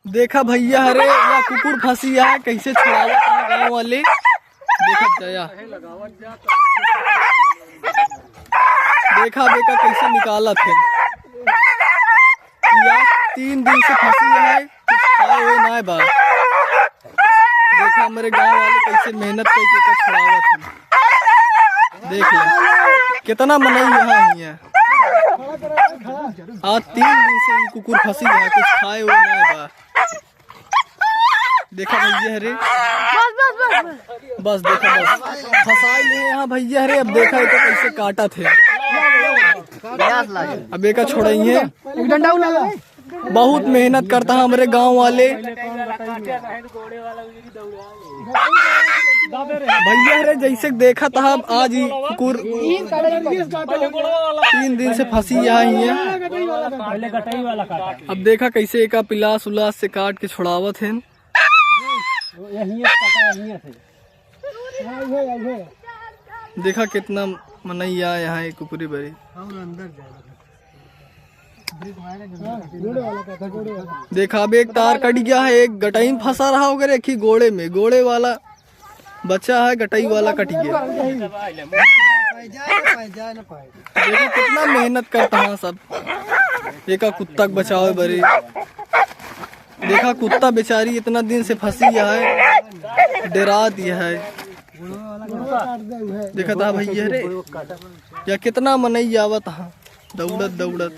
देखा भैया अरे या कुकुर फंसी है कैसे छुड़ावत है गाँव वाले। देखा जया देखा बेका कैसे निकाला थे या 3 दिन से फंसी है कुछ खाए हुए ना बा। देखा हमारे गांव वाले कैसे मेहनत करके छुड़ावत थे। देख ले कितना मनई यहाँ ही है। आज 3 दिन से ये कुकुर फंसी है कुछ खाए हुए ना बा। देखा भैया हरे बस देखा बस फंसाई है यहाँ भैया हरे। अब देखा तो कैसे काटा थे। अब एक छोड़ाई है बहुत मेहनत करता है हमारे गांव वाले भैया हरे। जैसे देखा था आज ही कुकुर 3 दिन से फंसी यहाँ ही है। अब देखा कैसे एक पिलास उलास से काट के छुड़ावत है। देखा कितना मनैया यहाँ एक कुकुरी बड़ी। देखा अब एक तार कट गया है एक गटाई में फंसा रहा होगा एक ही गोड़े में। गोड़े वाला बच्चा है गटाई वाला कट गया। देखा कितना मेहनत करता है सब एक कुत्ता को बचाओ बड़ी। देखा कुत्ता बेचारी इतना दिन से फंसी है डरा दिया है। देखा था भैया रे या कितना मनई आवत है दौड़त दौड़त।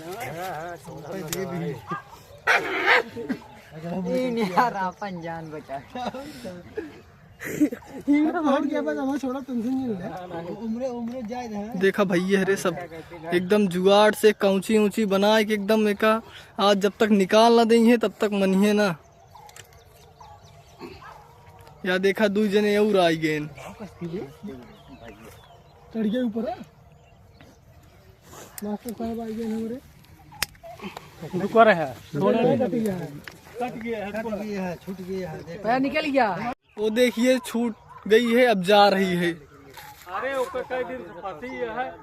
देखा भैया रे सब एकदम जुगाड़ से कौची ऊंची बना के एकदम एक आज जब तक निकाल ना देंगे तब तक मनिए ना। या देखा 2 जने और आई गए ऊपर मास्टर साहब आई गए हमारे छूट गया है निकल गया। वो देखिए छूट गई है अब जा रही है। अरे कई दिन फंसी है।